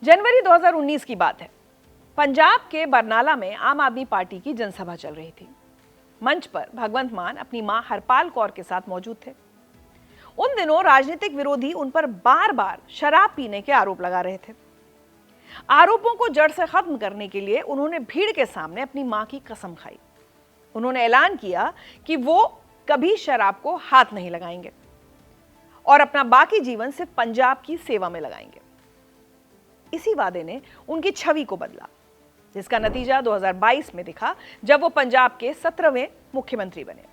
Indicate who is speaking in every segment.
Speaker 1: जनवरी 2019 की बात है। पंजाब के बरनाला में आम आदमी पार्टी की जनसभा चल रही थी। मंच पर भगवंत मान अपनी मां हरपाल कौर के साथ मौजूद थे। उन दिनों राजनीतिक विरोधी उन पर बार बार शराब पीने के आरोप लगा रहे थे। आरोपों को जड़ से खत्म करने के लिए उन्होंने भीड़ के सामने अपनी मां की कसम खाई। उन्होंने ऐलान किया कि वो कभी शराब को हाथ नहीं लगाएंगे और अपना बाकी जीवन सिर्फ पंजाब की सेवा में लगाएंगे। इसी वादे ने उनकी छवि को बदला, जिसका नतीजा 2022 में दिखा जब वो पंजाब के 17वें मुख्यमंत्री बने।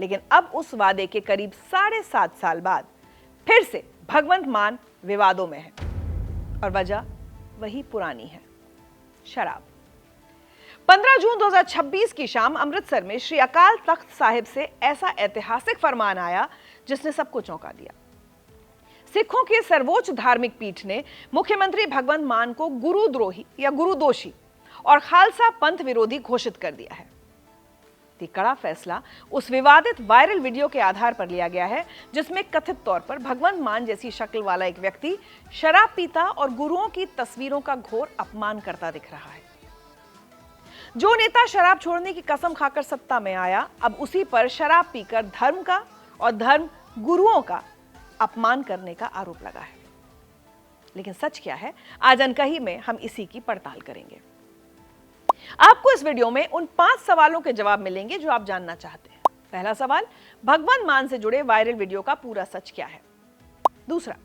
Speaker 1: लेकिन अब उस वादे के करीब 7.5 साल बाद फिर से भगवंत मान विवादों में है और वजह वही पुरानी है, शराब। 15 जून 2026 की शाम अमृतसर में श्री अकाल तख्त साहिब से ऐसा ऐतिहासिक फरमान आया जिसने सबको चौंका दिया। सिखों के सर्वोच्च धार्मिक पीठ ने मुख्यमंत्री भगवंत मान को गुरुद्रोही या गुरुदोषी और खालसा पंथ विरोधी घोषित कर दिया है। ये कड़ा फैसला उस विवादित वायरल वीडियो के आधार पर लिया गया है जिसमें कथित तौर पर भगवंत मान जैसी शक्ल वाला एक व्यक्ति शराब पीता और गुरुओं की तस्वीरों का घोर अपमान करता दिख रहा है। जो नेता शराब छोड़ने की कसम खाकर सत्ता में आया, अब उसी पर शराब पीकर धर्म का और धर्म गुरुओं का अपमान करने का आरोप लगा है। लेकिन सच क्या है, आज अनकही में हम इसी की पड़ताल करेंगे। आपको इस वीडियो में उन 5 सवालों के जवाब मिलेंगे जो आप जानना चाहते हैं। पहला सवाल, भगवंत मान से जुड़े वायरल वीडियो का पूरा सच क्या है। दूसरा,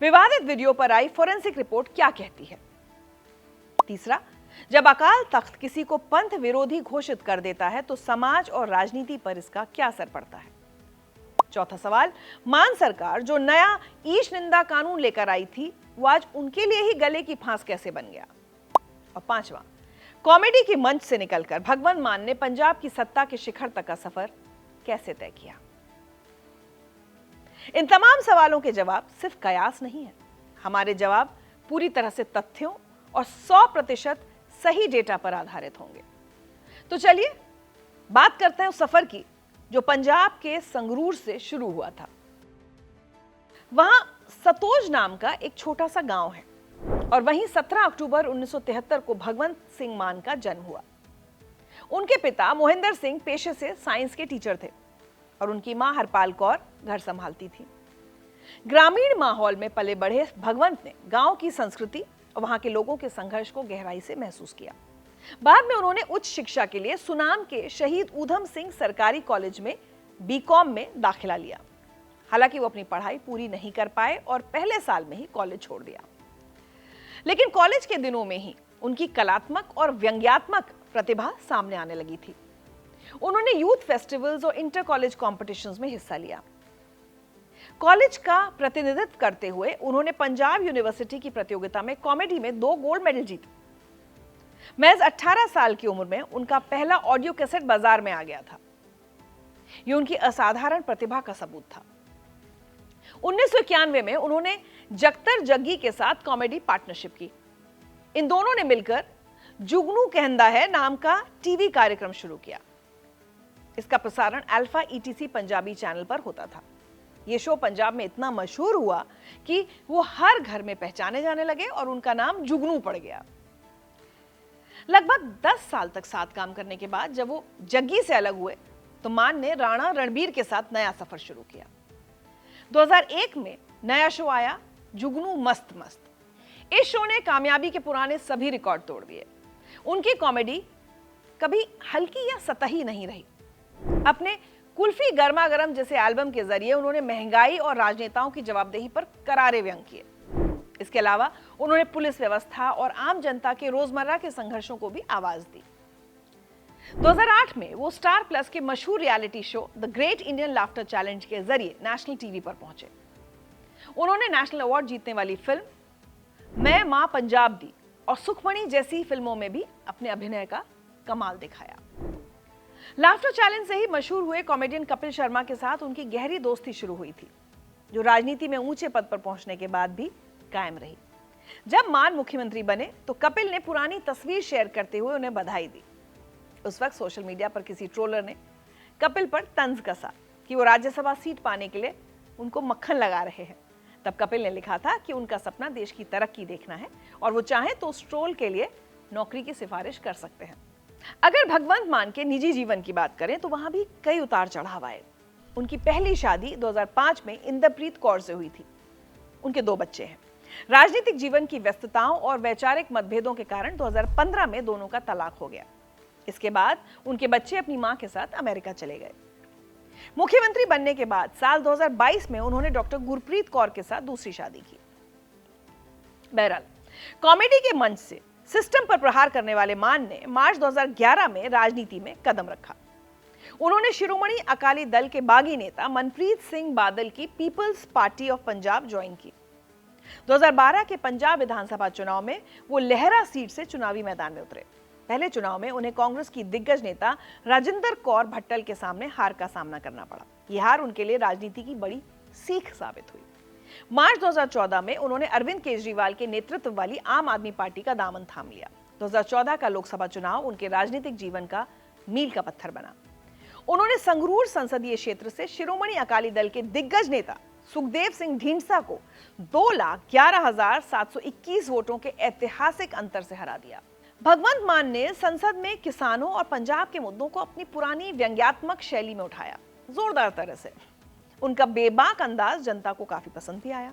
Speaker 1: विवादित वीडियो पर आई फोरेंसिक रिपोर्ट क्या कहती है। तीसरा, जब अकाल तख्त किसी को पंथ विरोधी घोषित कर देता है तो समाज और राजनीति पर इसका क्या असर पड़ता है। चौथा सवाल, मान सरकार जो नया ईश निंदा कानून लेकर आई थी वो आज उनके लिए ही गले की फांस कैसे बन गया। और पांचवा, कॉमेडी की मंच से निकलकर भगवंत मान ने पंजाब की सत्ता के शिखर तक का सफर कैसे तय किया। इन तमाम सवालों के जवाब सिर्फ कयास नहीं है, हमारे जवाब पूरी तरह से तथ्यों और 100% सही डेटा पर आधारित होंगे। तो चलिए बात करते हैं उस सफर की जो पंजाब के संगरूर से शुरू हुआ था। वहां सतोज नाम का एक छोटा सा गांव है और वहीं 17 अक्टूबर 1973 को भगवंत सिंह मान का जन्म हुआ। उनके पिता मोहिंदर सिंह पेशे से साइंस के टीचर थे और उनकी मां हरपाल कौर घर संभालती थी। ग्रामीण माहौल में पले बढ़े भगवंत ने गांव की संस्कृति और वहां के लोगों के संघर्ष को गहराई से महसूस किया। बाद में उन्होंने उच्च शिक्षा के लिए सुनाम के शहीद ऊधम सिंह सरकारी कॉलेज में बीकॉम में दाखिला लिया। हालांकि वो अपनी पढ़ाई पूरी नहीं कर पाए और पहले साल में ही कॉलेज छोड़ दिया। लेकिन कॉलेज के दिनों में ही उनकी कलात्मक और व्यंग्यात्मक प्रतिभा सामने आने लगी थी। उन्होंने यूथ फेस्टिवल्स और इंटर कॉलेज कॉम्पिटिशन्स में हिस्सा लिया। कॉलेज का प्रतिनिधित्व करते हुए उन्होंने पंजाब यूनिवर्सिटी की प्रतियोगिता में कॉमेडी में 2 गोल्ड मेडल जीते। महज 18 साल की उम्र में उनका पहला ऑडियो कैसेट बाजार में आ गया था। यह उनकी असाधारण प्रतिभा का सबूत था। 1991 में उन्होंने जगतर जग्गी के साथ कॉमेडी पार्टनरशिप की। इन दोनों ने मिलकर जुगनू कहंदा है नाम का टीवी कार्यक्रम शुरू किया। इसका प्रसारण अल्फा ईटीसी पंजाबी चैनल पर होता था। यह शो पंजाब में इतना मशहूर हुआ कि वो हर घर में पहचाने जाने लगे और उनका नाम जुगनू पड़ गया। लगभग 10 साल तक साथ काम करने के बाद जब वो जग्गी से अलग हुए तो मान ने राणा रणबीर के साथ नया सफर शुरू किया। 2001 में नया शो आया, जुगनू मस्त मस्त। इस शो ने कामयाबी के पुराने सभी रिकॉर्ड तोड़ दिए। उनकी कॉमेडी कभी हल्की या सतही नहीं रही। अपने कुल्फी गर्मा गर्म जैसे एल्बम के जरिए उन्होंने महंगाई और राजनेताओं की जवाबदेही पर करारे व्यंग किए। इसके अलावा उन्होंने पुलिस व्यवस्था और आम जनता के रोजमर्रा के संघर्षों को भी आवाज दी। 2008 में वो स्टार प्लस के मशहूर reality show the great Indian laughter challenge के जरिए नेशनल टीवी पर पहुंचे। उन्होंने नेशनल अवार्ड जीतने वाली फिल्म मैं मां पंजाब दी और सुखमणि जैसी फिल्मों में भी अपने अभिनय का कमाल दिखाया। लाफ्टर चैलेंज से ही मशहूर हुए कॉमेडियन कपिल शर्मा के साथ उनकी गहरी दोस्ती शुरू हुई थी, जो राजनीति में ऊंचे पद पर पहुंचने के बाद भी कायम रही। जब मान मुख्यमंत्री बने तो कपिल ने पुरानी तस्वीर शेयर करते हुए उन्हें बधाई दी। उस वक्त सोशल मीडिया पर किसी ट्रोलर ने कपिल पर तंज कसा कि वो राज्यसभा सीट पाने के लिए उनको मक्खन लगा रहे हैं। तब कपिल ने लिखा था कि उनका सपना देश की तरक्की देखना है और वो चाहें तो स्ट्रोल के लिए नौकरी की सिफारिश कर सकते हैं। अगर भगवंत मान के निजी जीवन की बात करें तो वहां भी कई उतार चढ़ाव आए। उनकी पहली शादी 2005 में इंद्रप्रीत कौर से हुई थी। उनके 2 बच्चे हैं। राजनीतिक जीवन की व्यस्तताओं और वैचारिक मतभेदों के कारण 2015 में दोनों का तलाक हो गया। इसके बाद उनके बच्चे अपनी मां के साथ अमेरिका चले गए। मुख्यमंत्री बनने के बाद साल 2022 में उन्होंने डॉक्टर गुरप्रीत कौर के साथ दूसरी शादी की। बहरहाल, कॉमेडी के मंच से सिस्टम पर प्रहार करने वाले मान ने मार्च 2011 में राजनीति में कदम रखा। उन्होंने शिरोमणि अकाली दल के बागी नेता मनप्रीत सिंह बादल की People's Party of Punjab join की। 2012 के पंजाब विधानसभा चुनाव में वो लहरा सीट से चुनावी मैदान में उतरे। पहले चुनाव में उन्हें कांग्रेस की दिग्गज नेता राजिंदर कौर भट्टल के सामने हार का सामना करना पड़ा। यह हार उनके लिए राजनीति की बड़ी सीख साबित हुई। मार्च 2014 में उन्होंने अरविंद केजरीवाल के नेतृत्व वाली आम आदमी पार्टी का दामन थाम लिया। 2014 का लोकसभा चुनाव उनके राजनीतिक जीवन का मील का पत्थर बना। उन्होंने संगरूर संसदीय क्षेत्र से शिरोमणि अकाली दल के दिग्गज नेता सुखदेव सिंह ढींढसा को 2,11,721 वोटों के ऐतिहासिक अंतर से हरा दिया। भगवंत मान ने संसद में किसानों और पंजाब के मुद्दों को अपनी पुरानी व्यंग्यात्मक शैली में उठाया, जोरदार तरह से। उनका बेबाक अंदाज जनता को काफी पसंद भी आया।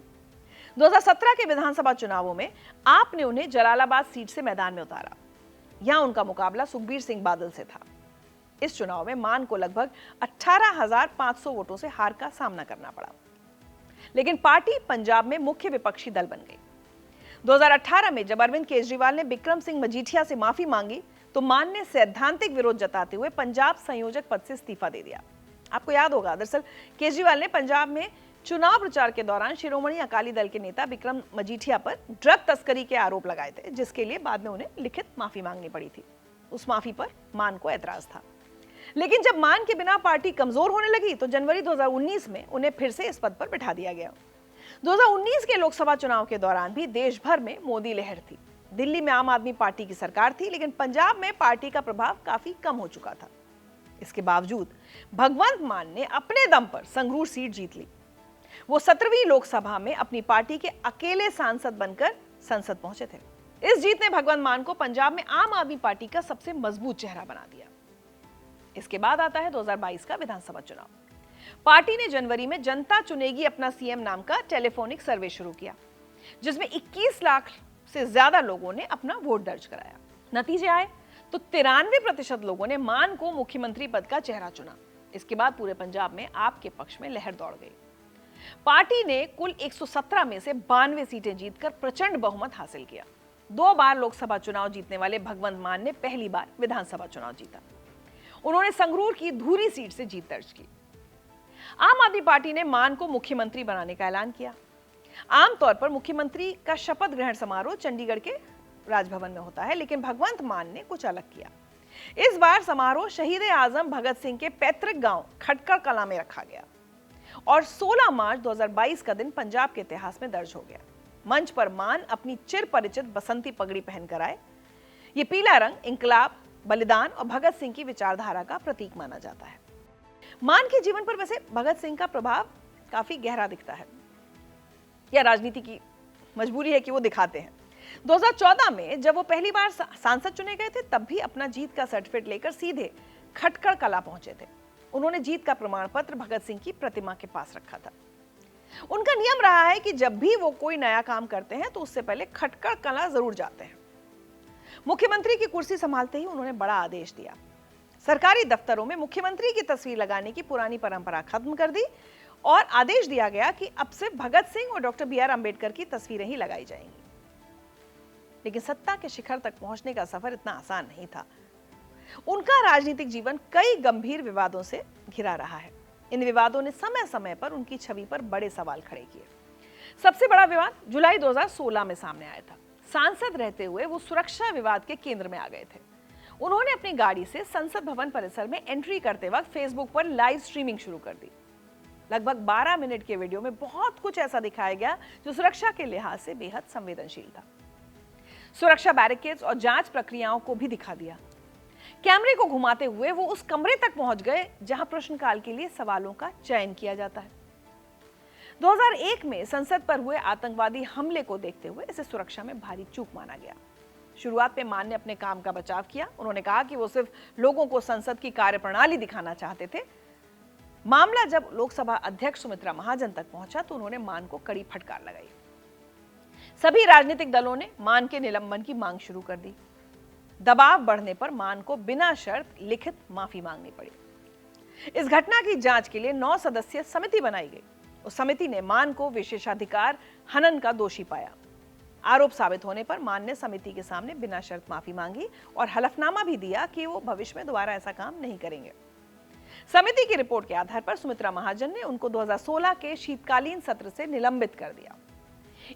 Speaker 1: 2017 के विधानसभा चुनावों में आपने उन्हें जलालाबाद सीट से मैदान में उतारा। यहां उनका मुकाबला सुखबीर सिंह बादल से था। इस चुनाव में मान को लगभग 18,500 वोटों से हार का सामना करना पड़ा, लेकिन पार्टी पंजाब में मुख्य विपक्षी दल बन गई। 2018 में जब अरविंद केजरीवाल ने बिक्रम सिंह मजीठिया से माफी मांगी तो मान ने सैद्धांतिक विरोध जताते हुए पंजाब संयोजक पद से इस्तीफा दे दिया। आपको याद होगा, दरअसल केजरीवाल ने पंजाब में चुनाव प्रचार के दौरान शिरोमणि अकाली दल के नेता बिक्रम मजीठिया पर ड्रग तस्करी के आरोप लगाए थे, जिसके लिए बाद में उन्हें लिखित माफी मांगनी पड़ी थी। उस माफी पर मान को ऐतराज था, लेकिन जब मान के बिना पार्टी कमजोर होने लगी तो जनवरी 2019 में उन्हें फिर से इस पद पर बिठा दिया गया। 2019 के लोकसभा चुनाव के दौरान भी देश भर में मोदी लहर थी। दिल्ली में आम आदमी पार्टी की सरकार थी, लेकिन पंजाब में पार्टी का प्रभाव काफी कम हो चुका था। इसके बावजूद भगवंत मान ने अपने दम पर संगरूर सीट जीत ली। वो 17वीं लोकसभा में अपनी पार्टी के अकेले सांसद बनकर संसद पहुंचे थे। इस जीत ने भगवंत मान को पंजाब में आम आदमी पार्टी का सबसे मजबूत चेहरा बना दिया। इसके बाद आता है 2022 का विधानसभा चुनाव। पार्टी ने जनवरी में जनता चुनेगी अपना सीएम नाम का टेलीफोनिक सर्वे शुरू किया, जिसमें 21 लाख से ज्यादा लोगों ने अपना वोट दर्ज कराया। नतीजे आए तो 93% लोगों ने मान को मुख्यमंत्री पद का चेहरा चुना। इसके बाद पूरे पंजाब में आपके पक्ष में लहर दौड़ गई। पार्टी ने कुल 117 में से 92 सीटें जीतकर प्रचंड बहुमत हासिल किया। 2 बार लोकसभा चुनाव जीतने वाले भगवंत मान ने पहली बार विधानसभा चुनाव जीता। उन्होंने संगरूर की धूरी सीट से जीत दर्ज की। आम आदमी पार्टी ने मान को मुख्यमंत्री बनाने का ऐलान किया। आमतौर पर मुख्यमंत्री का शपथ ग्रहण समारोह चंडीगढ़ के राजभवन में होता है, लेकिन भगवंत मान ने कुछ अलग किया। इस बार समारोह शहीद आजम भगत सिंह के पैतृक गांव खटकड़ कलां में रखा गया और 16 मार्च 2022 का दिन पंजाब के इतिहास में दर्ज हो गया। मंच पर मान अपनी चिर परिचित बसंती पगड़ी पहनकर आए। ये पीला रंग इंकलाब, बलिदान और भगत सिंह की विचारधारा का प्रतीक माना जाता है। मान के जीवन पर वैसे भगत सिंह का प्रभाव काफी गहरा दिखता है, या राजनीति की मजबूरी है कि वो दिखाते हैं। 2014 में जब वो पहली बार सांसद चुने गए थे, तब भी अपना जीत का सर्टिफिकेट लेकर सीधे खटकड़ कला पहुंचे थे। उन्होंने जीत का प्रमाण पत्र भगत सिंह की प्रतिमा के पास रखा था। उनका नियम रहा है कि जब भी वो कोई नया काम करते हैं तो उससे पहले खटकड़ कला जरूर जाते हैं। मुख्यमंत्री की कुर्सी संभालते ही उन्होंने बड़ा आदेश दिया। सरकारी दफ्तरों में मुख्यमंत्री की तस्वीर लगाने की पुरानी परंपरा खत्म कर दी और आदेश दिया गया कि अब से भगत सिंह और डॉक्टर बी आर अम्बेडकर की तस्वीरें ही लगाई जाएंगी। लेकिन सत्ता के शिखर तक पहुंचने का सफर इतना आसान नहीं था। उनका राजनीतिक जीवन कई गंभीर विवादों से घिरा रहा है। इन विवादों ने समय समय पर उनकी छवि पर बड़े सवाल खड़े किए। सबसे बड़ा विवाद जुलाई 2016 में सामने आया था। सांसद रहते हुए वो सुरक्षा विवाद के केंद्र में आ गए थे। उन्होंने अपनी गाड़ी से संसद भवन परिसर में एंट्री करते वक्त फेसबुक पर लाइव स्ट्रीमिंग शुरू कर दी। लगभग 12 मिनट के वीडियो में बहुत कुछ ऐसा दिखाया गया जो सुरक्षा के लिहाज से बेहद संवेदनशील था। सुरक्षा बैरिकेड्स और जांच प्रक्रियाओं को भी दिखा दिया। कैमरे को घुमाते हुए वो उस कमरे तक पहुंच गए जहां प्रश्नकाल के लिए सवालों का चयन किया जाता है। 2001 में संसद पर हुए आतंकवादी हमले को देखते हुए इसे सुरक्षा में भारी चूक माना गया। शुरुआत में मान ने अपने काम का बचाव किया। उन्होंने कहा कि वो सिर्फ लोगों को संसद की कार्यप्रणाली दिखाना चाहते थे। मामला जब लोकसभा अध्यक्ष सुमित्रा महाजन तक पहुंचा तो उन्होंने मान को कड़ी फटकार लगाई। सभी राजनीतिक दलों ने मान के निलंबन की मांग शुरू कर दी। दबाव बढ़ने पर मान को बिना शर्त लिखित माफी मांगनी पड़ी। इस घटना की जांच के लिए 9 सदस्यीय समिति बनाई गई। उस समिति ने मान को विशेषाधिकार हनन का दोषी पाया। आरोप साबित होने पर मान ने समिति के सामने बिना शर्त माफी मांगी और हलफनामा भी दिया कि वो भविष्य में दोबारा ऐसा काम नहीं करेंगे। समिति की रिपोर्ट के आधार पर सुमित्रा महाजन ने उनको 2016 के शीतकालीन सत्र से निलंबित कर दिया।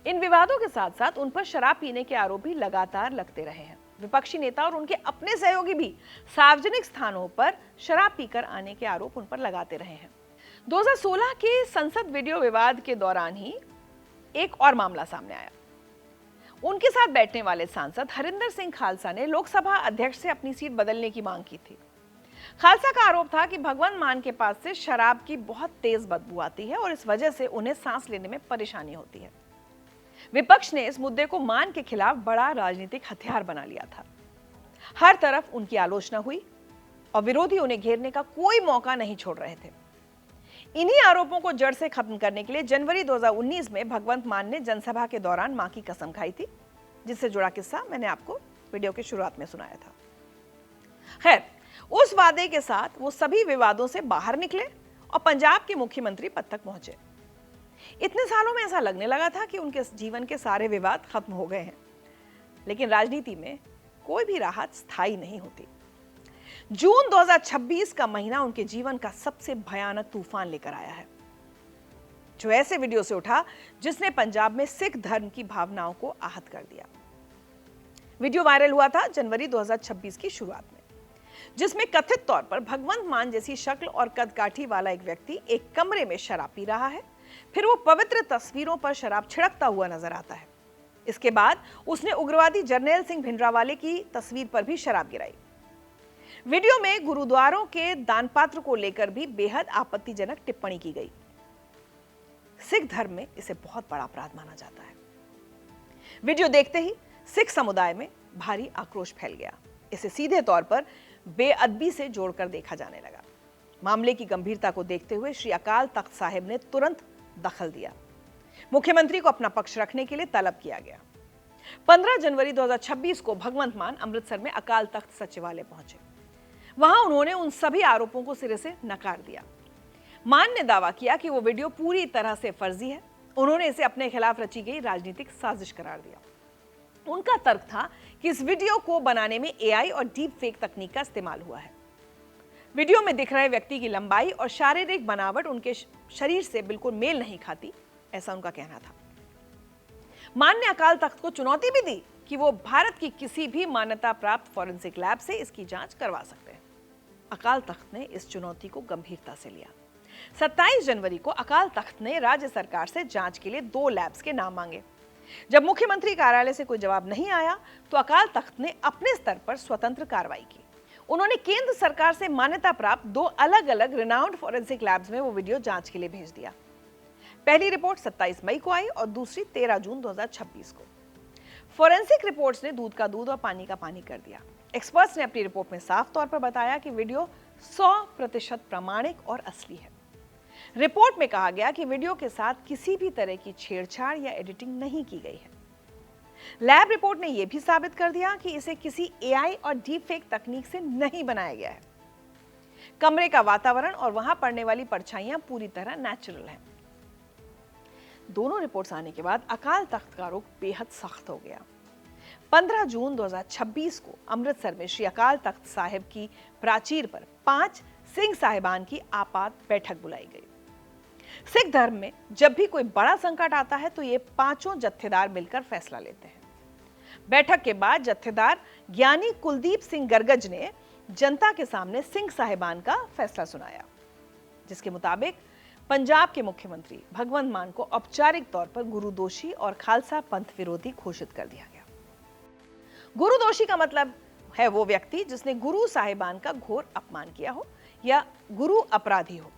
Speaker 1: इन विवादों के साथ साथ उन पर शराब पीने के आरोप भी लगातार लगते रहे हैं। विपक्षी नेता और उनके अपने सहयोगी भी सार्वजनिक स्थानों पर शराब पीकर आने के आरोप उन पर लगाते रहे हैं। 2016 के संसद वीडियो विवाद के दौरान ही एक और मामला सामने आया। उनके साथ बैठने वाले सांसद हरिंदर सिंह खालसा ने लोकसभा अध्यक्ष से अपनी सीट बदलने की मांग की थी। खालसा का आरोप था कि भगवंत मान के पास से शराब की बहुत तेज बदबू आती है और इस वजह से उन्हें सांस लेने में परेशानी होती है। विपक्ष ने इस मुद्दे को मान के खिलाफ बड़ा राजनीतिक हथियार बना लिया था। हर तरफ उनकी आलोचना हुई और विरोधी उन्हें घेरने का कोई मौका नहीं छोड़ रहे थे। इन्हीं आरोपों को जड़ से खत्म करने के लिए जनवरी 2019 में भगवंत मान ने जनसभा के दौरान मां की कसम खाई थी, जिससे जुड़ा किस्सा मैंने आपको वीडियो के शुरुआत में सुनाया था। खैर, उस वादे के साथ वो सभी विवादों से बाहर निकले और पंजाब के मुख्यमंत्री पद तक पहुंचे। इतने सालों में ऐसा लगने लगा था कि उनके जीवन के सारे विवाद खत्म हो गए हैं, लेकिन राजनीति में कोई भी राहत स्थायी नहीं होती। जून 2026 का महीना उनके जीवन का सबसे भयानक तूफान लेकर आया है, जो ऐसे वीडियो से उठा जिसने पंजाब में सिख धर्म की भावनाओं को आहत कर दिया। वीडियो वायरल हुआ था जनवरी 2026 की शुरुआत में, जिसमें कथित तौर पर भगवंत मान जैसी शक्ल और कदकाठी वाला एक व्यक्ति एक कमरे में शराब पी रहा है। फिर वो पवित्र तस्वीरों पर शराब छिड़कता हुआ नजर आता है। इसके बाद उसने उग्रवादी जरनैल सिंह भिंडरावाले की तस्वीर पर भी शराब गिराई। वीडियो में गुरुद्वारों के दानपात्र को लेकर भी बेहद आपत्तिजनक टिप्पणी की गई। सिख धर्म में इसे बहुत बड़ा अपराध माना जाता है। वीडियो देखते ही सिख समुदाय में भारी आक्रोश फैल गया। इसे सीधे तौर पर बेअदबी से जोड़कर देखा जाने लगा। मामले की गंभीरता को देखते हुए श्री अकाल तख्त साहिब ने तुरंत दखल दिया। मुख्यमंत्री को अपना पक्ष रखने के लिए तलब किया गया। 15 जनवरी 2026 को भगवंत मान अमृतसर में अकाल तख्त सचिवालय पहुंचे। वहां उन्होंने उन सभी आरोपों को सिरे से नकार दिया। मान ने दावा किया कि वो वीडियो पूरी तरह से फर्जी है। उन्होंने इसे अपने खिलाफ रची गई राजनीतिक साजिश करार दिया। उनका तर्क था कि इस वीडियो को बनाने में एआई और डीप फेक तकनीक का इस्तेमाल हुआ है। वीडियो में दिख रहे व्यक्ति की लंबाई और शारीरिक बनावट उनके शरीर से बिल्कुल मेल नहीं खाती, ऐसा उनका कहना था। मान ने अकाल तख्त को चुनौती भी दी कि वो भारत की किसी भी मान्यता प्राप्त फॉरेंसिक लैब से इसकी जांच करवा सकते हैं। अकाल तख्त ने इस चुनौती को गंभीरता से लिया। 27 जनवरी को अकाल तख्त ने राज्य सरकार से जांच के लिए 2 लैब्स के नाम मांगे। जब मुख्यमंत्री कार्यालय से कोई जवाब नहीं आया तो अकाल तख्त ने अपने स्तर पर स्वतंत्र कार्रवाई की। उन्होंने केंद्र सरकार से मान्यता प्राप्त 2 अलग-अलग रिनाउंड फॉरेंसिक लैब्स में वो वीडियो जांच के लिए भेज दिया। पहली रिपोर्ट 27 मई को आई और दूसरी 13 जून 2026 को। फॉरेंसिक रिपोर्ट्स ने दूध का दूध और पानी का पानी कर दिया। एक्सपर्ट्स ने अपनी रिपोर्ट में साफ तौर पर बताया कि वीडियो 100% प्रामाणिक और असली है। रिपोर्ट में कहा गया कि वीडियो के साथ किसी भी तरह की छेड़छाड़ या एडिटिंग नहीं की गई है। लैब रिपोर्ट ने यह भी साबित कर दिया कि इसे किसी एआई और डीप फेक तकनीक से नहीं बनाया गया है। कमरे का वातावरण और वहां पड़ने वाली परछाइयां पूरी तरह नेचुरल हैं। दोनों रिपोर्ट्स आने के बाद अकाल तख्त का रुख बेहद सख्त हो गया। 15 जून 2026 को अमृतसर में श्री अकाल तख्त साहिब की प्राचीर पर 5 सिंह साहिबान की आपात बैठक बुलाई गई। सिख धर्म में जब भी कोई बड़ा संकट आता है तो ये 5 जत्थेदार मिलकर फैसला लेते हैं। बैठक के बाद जत्थेदार ज्ञानी कुलदीप सिंह गरगज ने जनता के सामने सिंह साहिबान का फैसला सुनाया, जिसके मुताबिक पंजाब के मुख्यमंत्री भगवंत मान को औपचारिक तौर पर गुरुदोषी और खालसा पंथ विरोधी घोषित कर दिया गया। गुरुदोषी का मतलब है वो व्यक्ति जिसने गुरु साहिबान का घोर अपमान किया हो या गुरु अपराधी हो।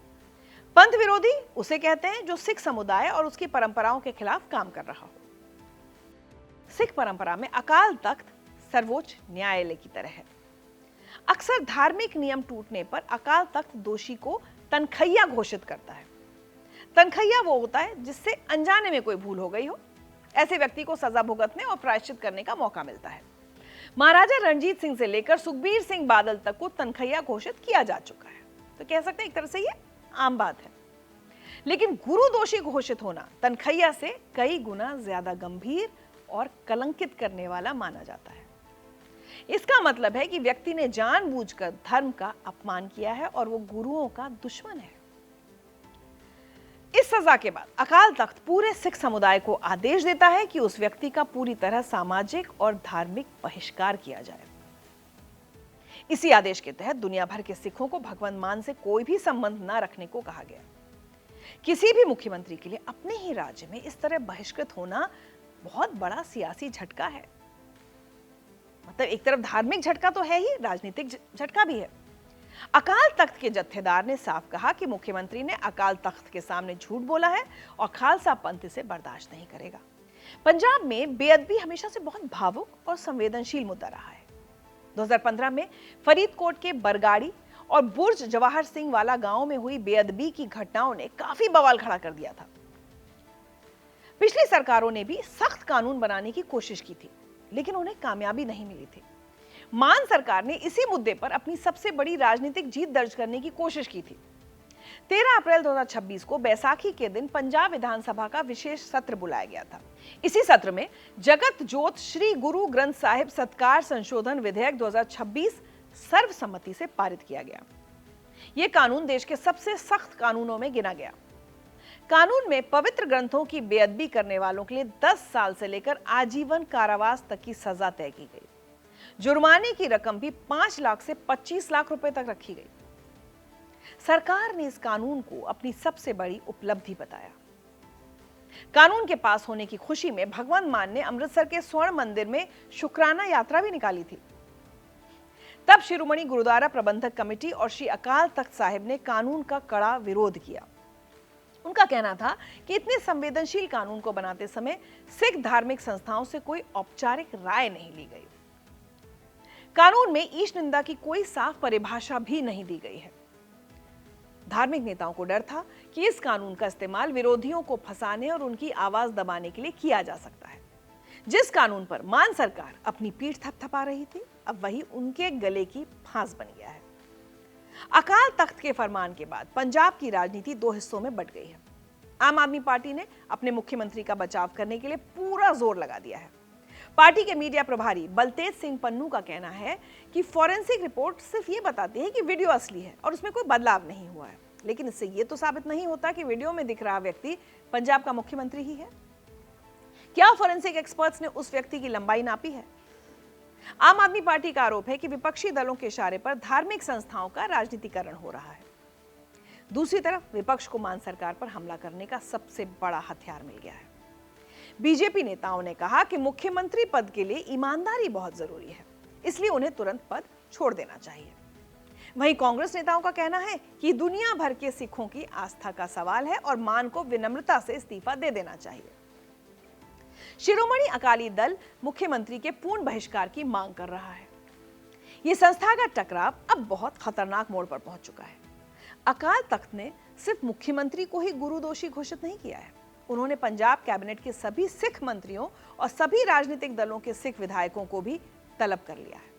Speaker 1: पंथ विरोधी उसे कहते हैं जो सिख समुदाय और उसकी परंपराओं के खिलाफ काम कर रहा हो। सिख परंपरा में अकाल तख्त सर्वोच्च न्यायालय की तरह है। अक्सर धार्मिक नियम टूटने पर अकाल तख्त दोषी को तनखैया घोषित करता है। तनखैया वो होता है जिससे अनजाने में कोई भूल हो गई हो। ऐसे व्यक्ति को सजा भुगतने और प्रायश्चित करने का मौका मिलता है। महाराजा रणजीत सिंह से लेकर सुखबीर सिंह बादल तक को तनखैया घोषित किया जा चुका है। तो कह सकते हैं एक तरह से ये आम बात है। लेकिन गुरु दोषी घोषित होना तनखैया से कई गुना ज्यादा गंभीर और कलंकित करने वाला माना जाता है। इसका मतलब है कि व्यक्ति ने जानबूझकर धर्म का अपमान किया है और वो गुरुओं का दुश्मन है। इस सजा के बाद अकाल तख्त पूरे सिख समुदाय को आदेश देता है कि उस व्यक्ति का पूरी तरह सामाजिक और धार्मिक बहिष्कार किया जाए। इसी आदेश के तहत दुनिया भर के सिखों को भगवंत मान से कोई भी संबंध न रखने को कहा गया। किसी भी मुख्यमंत्री के लिए अपने ही राज्य में इस तरह बहिष्कृत होना बहुत बड़ा सियासी झटका है। मतलब एक तरफ धार्मिक झटका तो है ही, राजनीतिक झटका भी है। अकाल तख्त के जत्थेदार ने साफ कहा कि मुख्यमंत्री ने अकाल तख्त के सामने झूठ बोला है और खालसा पंथ इसे बर्दाश्त नहीं करेगा। पंजाब में बेअदबी हमेशा से बहुत भावुक और संवेदनशील मुद्दा रहा है। 2015 में फरीदकोट के बरगाड़ी और बुर्ज जवाहर सिंह वाला गांव में हुई बेअदबी की घटनाओं ने काफी बवाल खड़ा कर दिया था। पिछली सरकारों ने भी सख्त कानून बनाने की कोशिश की थी, लेकिन उन्हें कामयाबी नहीं मिली थी। मान सरकार ने इसी मुद्दे पर अपनी सबसे बड़ी राजनीतिक जीत दर्ज करने की कोशिश की थी। 13 अप्रैल 2026 को बैसाखी के दिन पंजाब विधानसभा का विशेष सत्र बुलाया गया था। इसी सत्र में जगत जोत श्री गुरु ग्रंथ साहिब सत्कार संशोधन विधेयक 2026 सर्वसम्मति से पारित किया गया। यह कानून देश के सबसे सख्त कानूनों में गिना गया। कानून में पवित्र ग्रंथों की बेअदबी करने वालों के लिए 10 साल से लेकर आजीवन कारावास तक की सजा तय की गई। जुर्माने की रकम भी 5 लाख से 25 लाख रुपए तक रखी गई। सरकार ने इस कानून को अपनी सबसे बड़ी उपलब्धि बताया। कानून के पास होने की खुशी में भगवंत मान ने अमृतसर के स्वर्ण मंदिर में शुक्राना यात्रा भी निकाली थी। तब शिरोमणि गुरुद्वारा प्रबंधक कमेटी और श्री अकाल तख्त साहिब ने कानून का कड़ा विरोध किया। उनका कहना था कि इतने संवेदनशील कानून को बनाते समय सिख धार्मिक संस्थाओं से कोई औपचारिक राय नहीं ली गई। कानून में ईश निंदा की कोई साफ परिभाषा भी नहीं दी गई है। धार्मिक नेताओं को डर था कि इस कानून का इस्तेमाल विरोधियों को फंसाने और उनकी आवाज दबाने के लिए किया जा सकता है। जिस कानून पर मान सरकार अपनी पीठ थपथपा रही थी, अब वही उनके गले की फांस बन गया है। अकाल तख्त के फरमान के बाद पंजाब की राजनीति 2 हिस्सों में बंट गई है। आम आदमी पार्टी ने अपने मुख्यमंत्री का बचाव करने के लिए पूरा जोर लगा दिया है। पार्टी के मीडिया प्रभारी बलतेज सिंह पन्नू का कहना है कि फॉरेंसिक रिपोर्ट सिर्फ ये बताती है कि वीडियो असली है और उसमें कोई बदलाव नहीं हुआ है, लेकिन इससे ये तो साबित नहीं होता कि वीडियो में दिख रहा व्यक्ति पंजाब का मुख्यमंत्री ही है। क्या फॉरेंसिक एक्सपर्ट्स ने उस व्यक्ति की लंबाई नापी है? आम आदमी पार्टी का आरोप है कि विपक्षी दलों के इशारे पर धार्मिक संस्थाओं का राजनीतिकरण हो रहा है। दूसरी तरफ विपक्ष को मान सरकार पर हमला करने का सबसे बड़ा हथियार मिल गया है। बीजेपी नेताओं ने कहा कि मुख्यमंत्री पद के लिए ईमानदारी बहुत जरूरी है, इसलिए उन्हें तुरंत पद छोड़ देना चाहिए। वहीं कांग्रेस नेताओं का कहना है कि दुनिया भर के सिखों की आस्था का सवाल है और मान को विनम्रता से इस्तीफा दे देना चाहिए। शिरोमणि अकाली दल मुख्यमंत्री के पूर्ण बहिष्कार की मांग कर रहा है। यह संस्थागत टकराव अब बहुत खतरनाक मोड़ पर पहुंच चुका है। अकाल तख्त ने सिर्फ मुख्यमंत्री को ही गुरु दोषी घोषित नहीं किया है, उन्होंने पंजाब कैबिनेट के सभी सिख मंत्रियों और सभी राजनीतिक दलों के सिख विधायकों को भी तलब कर लिया है।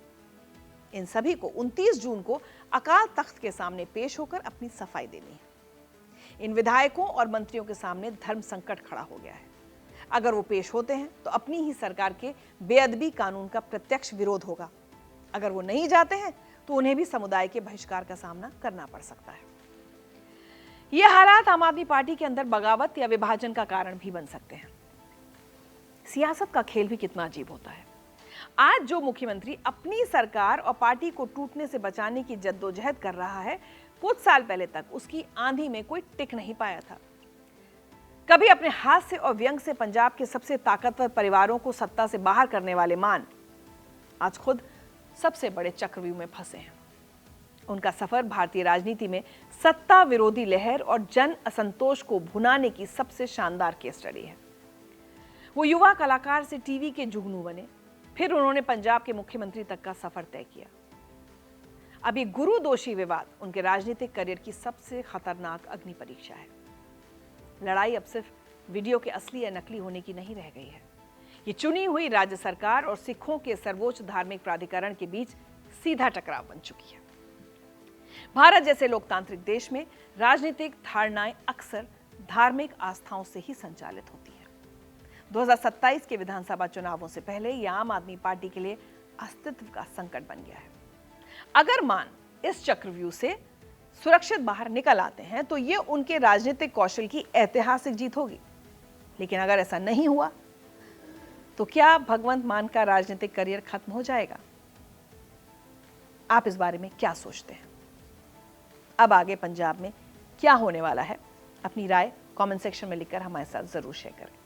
Speaker 1: इन सभी को 29 जून को अकाल तख्त के सामने पेश होकर अपनी सफाई देनी है। इन विधायकों और मंत्रियों के सामने धर्म संकट खड़ा हो गया है। अगर वो पेश होते हैं तो अपनी ही सरकार के बेअदबी कानून का प्रत्यक्ष विरोध होगा। अगर वो नहीं जाते हैं तो उन्हें भी समुदाय के बहिष्कार का सामना करना पड़ सकता है। ये हालात आम आदमी पार्टी के अंदर बगावत या विभाजन का कारण भी बन सकते हैं। सियासत का खेल भी कितना अजीब होता है। आज जो मुख्यमंत्री अपनी सरकार और पार्टी को टूटने से बचाने की जद्दोजहद कर रहा है, कुछ साल पहले तक उसकी आंधी में कोई टिक नहीं पाया था। कभी अपने हास्य और व्यंग से पंजाब के सबसे ताकतवर परिवारों को सत्ता से बाहर करने वाले मान आज खुद सबसे बड़े चक्रव्यूह में फंसे हैं। उनका सफर भारतीय राजनीति में सत्ता विरोधी लहर और जन असंतोष को भुनाने की सबसे शानदार केस स्टडी है। वो युवा कलाकार से टीवी के जुगनू बने, फिर उन्होंने पंजाब के मुख्यमंत्री तक का सफर तय किया। अभी गुरु दोषी विवाद उनके राजनीतिक करियर की सबसे खतरनाक अग्नि परीक्षा है। लड़ाई अब सिर्फ वीडियो के असली या नकली होने की नहीं रह गई है। ये चुनी हुई राज्य सरकार और सिखों के सर्वोच्च धार्मिक प्राधिकरण के बीच सीधा टकराव बन चुकी है। भारत जैसे लोकतांत्रिक देश में राजनीतिक धारणाएं अक्सर धार्मिक आस्थाओं से ही संचालित होती है। 2027 के विधानसभा चुनावों से पहले यह आम आदमी पार्टी के लिए अस्तित्व का संकट बन गया है। अगर मान इस चक्रव्यूह से सुरक्षित बाहर निकल आते हैं तो ये उनके राजनीतिक कौशल की ऐतिहासिक जीत होगी। लेकिन अगर ऐसा नहीं हुआ तो क्या भगवंत मान का राजनीतिक करियर खत्म हो जाएगा? आप इस बारे में क्या सोचते हैं? अब आगे पंजाब में क्या होने वाला है? अपनी राय कमेंट सेक्शन में लिखकर हमारे साथ जरूर शेयर करें।